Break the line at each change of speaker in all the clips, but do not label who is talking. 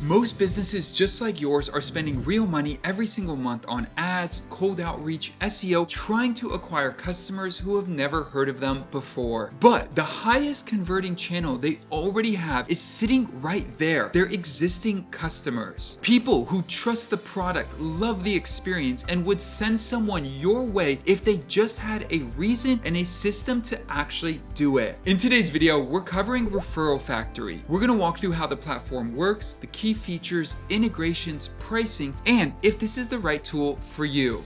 Most businesses just like yours are spending real money every single month on ads, cold outreach, SEO, trying to acquire customers who have never heard of them before. But the highest converting channel they already have is sitting right there, their existing customers. People who trust the product, love the experience, and would send someone your way if they just had a reason and a system to actually do it. In today's video, we're covering Referral Factory. We're gonna walk through how the platform works, the key features, integrations, pricing, and if this is the right tool for you.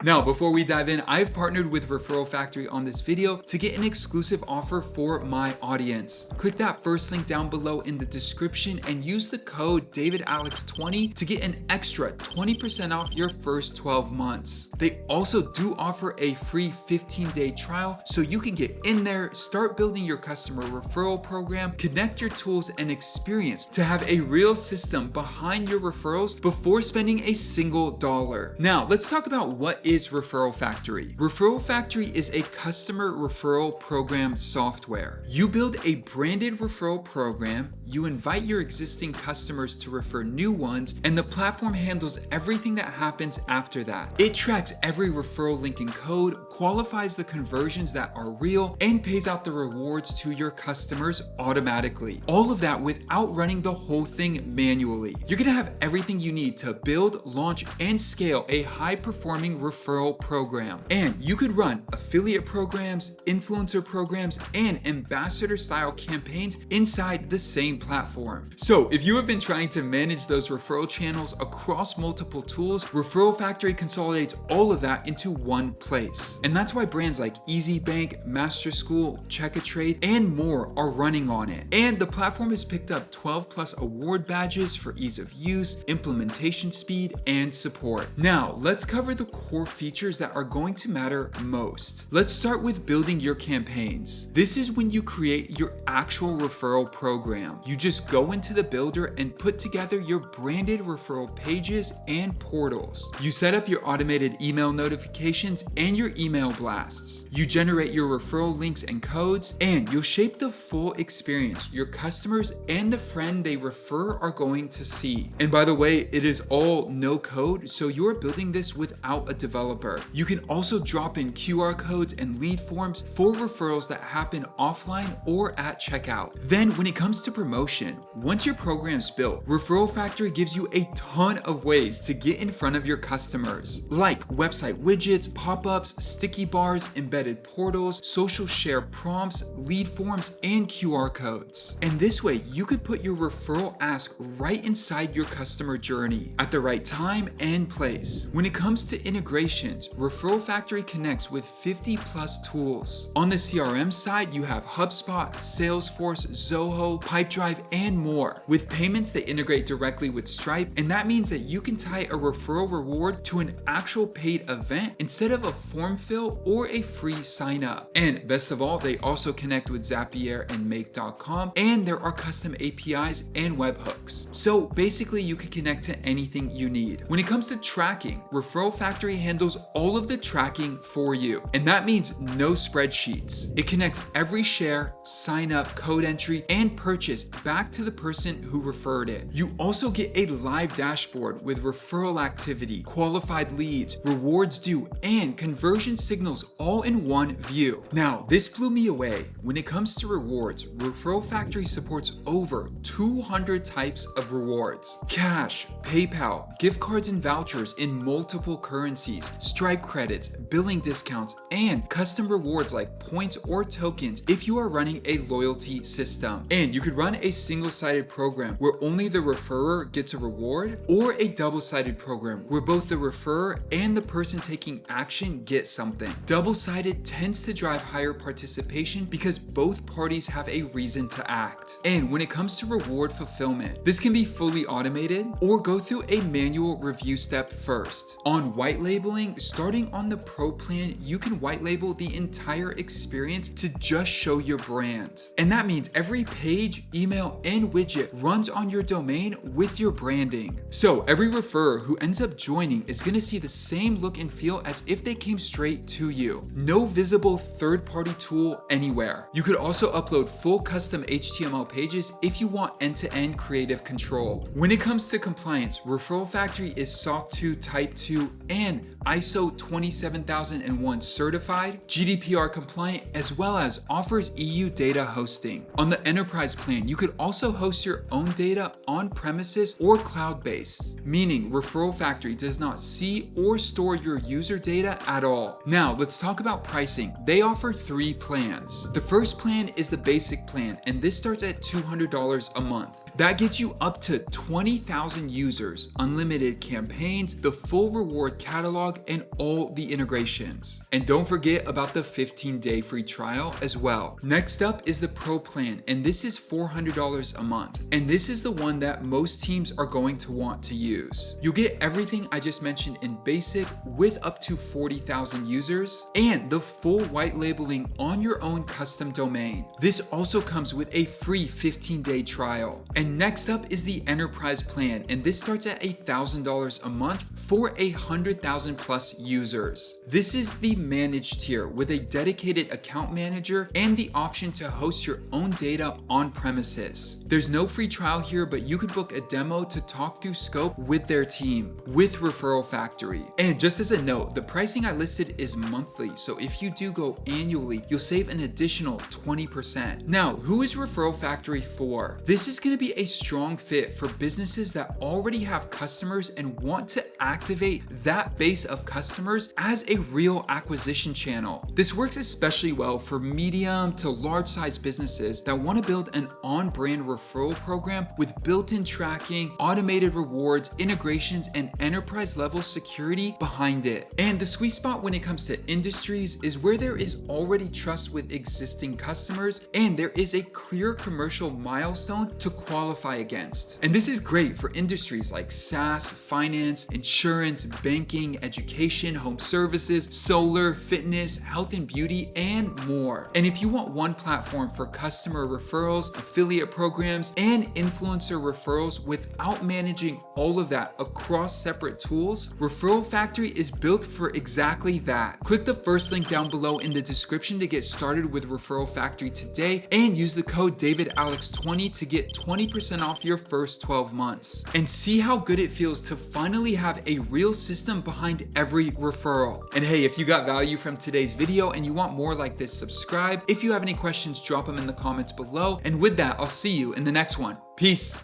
Now, before we dive in, I've partnered with Referral Factory on this video to get an exclusive offer for my audience. Click that first link down below in the description and use the code DavidAlex20 to get an extra 20% off your first 12 months. They also do offer a free 15-day trial so you can get in there, start building your customer referral program, connect your tools and experience to have a real system behind your referrals before spending a single dollar. Now, let's talk about what is Referral Factory. Referral Factory is a customer referral program software. You build a branded referral program, you invite your existing customers to refer new ones, and the platform handles everything that happens after that. It tracks every referral link and code, qualifies the conversions that are real, and pays out the rewards to your customers automatically. All of that without running the whole thing manually. You're gonna have everything you need to build, launch, and scale a high-performing referral program. And you could run affiliate programs, influencer programs, and ambassador-style campaigns inside the same platform. So if you have been trying to manage those referral channels across multiple tools, Referral Factory consolidates all of that into one place. And that's why brands like Easy Bank, Master School, Check-a-Trade, and more are running on it. And the platform has picked up 12+ award badges for ease of use, implementation speed, and support. Now, let's cover the core features that are going to matter most. Let's start with building your campaigns. This is when you create your actual referral program. You just go into the builder and put together your branded referral pages and portals. You set up your automated email notifications and your email blasts. You generate your referral links and codes, and you'll shape the full experience your customers and the friend they refer are going to see. And by the way, it is all no code, so you're building this without a developer. You can also drop in QR codes and lead forms for referrals that happen offline or at checkout. Then when it comes to promotion, once your program's built, Referral Factory gives you a ton of ways to get in front of your customers, like website widgets, pop-ups, sticky bars, embedded portals, social share prompts, lead forms, and QR codes. And this way, you could put your referral ask right inside your customer journey at the right time and place. When it comes to integrations, Referral Factory connects with 50+ tools. On the CRM side, you have HubSpot, Salesforce, Zoho, Pipedrive, and more. With payments, they integrate directly with Stripe, and that means that you can tie a referral reward to an actual paid event instead of a form fill or a free sign up. And best of all, they also connect with Zapier and Make.com, and there are custom APIs and webhooks. So basically, you can connect to anything you need. When it comes to tracking, Referral Factory handles all of the tracking for you, and that means no spreadsheets. It connects every share, sign up, code entry, and purchase back to the person who referred it. You also get a live dashboard with referral activity, qualified leads, rewards due, and conversion signals all in one view. Now, this blew me away. When it comes to rewards, Referral Factory supports over 200 types of rewards: cash, PayPal, gift cards and vouchers in multiple currencies, Stripe credits, billing discounts, and custom rewards like points or tokens if you are running a loyalty system. And you could run a single-sided program where only the referrer gets a reward, or a double-sided program where both the referrer and the person taking action get something. Double-sided tends to drive higher participation because both parties have a reason to act. And when it comes to reward fulfillment, this can be fully automated or go through a manual review step first. On white labeling, labeling, starting on the Pro plan, you can white label the entire experience to just show your brand. And that means every page, email, and widget runs on your domain with your branding. So every referrer who ends up joining is gonna see the same look and feel as if they came straight to you. No visible third-party tool anywhere. You could also upload full custom HTML pages if you want end-to-end creative control. When it comes to compliance, Referral Factory is SOC 2 Type 2 and ISO 27001 certified, GDPR compliant, as well as offers EU data hosting. On the enterprise plan, you could also host your own data on premises or cloud-based, meaning Referral Factory does not see or store your user data at all. Now, let's talk about pricing. They offer 3 plans. The first plan is the basic plan, and this starts at $200 a month. That gets you up to 20,000 users, unlimited campaigns, the full reward catalog, and all the integrations. And don't forget about the 15-day free trial as well. Next up is the Pro plan, and this is $400 a month. And this is the one that most teams are going to want to use. You'll get everything I just mentioned in basic with up to 40,000 users and the full white labeling on your own custom domain. This also comes with a free 15-day trial. And next up is the enterprise plan, and this starts at $1,000 a month for 100,000 plus users. This is the managed tier with a dedicated account manager and the option to host your own data on premises. There's no free trial here, but you could book a demo to talk through scope with their team with Referral Factory. And just as a note, the pricing I listed is monthly, so if you do go annually, you'll save an additional 20%. Now, who is Referral Factory for? This is going to be a strong fit for businesses that already have customers and want to activate that base of customers as a real acquisition channel. This works especially well for medium to large size businesses that want to build an on-brand referral program with built-in tracking, automated rewards, integrations, and enterprise level security behind it. And the sweet spot when it comes to industries is where there is already trust with existing customers and there is a clear commercial milestone to qualify against. And this is great for industries like SaaS, finance, insurance, banking, education, home services, solar, fitness, health and beauty, and more. And if you want one platform for customer referrals, affiliate programs, and influencer referrals without managing all of that across separate tools, Referral Factory is built for exactly that. Click the first link down below in the description to get started with Referral Factory today and use the code DavidAlex20 to get 20% off your first 12 months. And see how good it feels to finally have a real system behind every referral. And hey, if you got value from today's video and you want more like this, subscribe. If you have any questions, drop them in the comments below. And with that, I'll see you in the next one. Peace.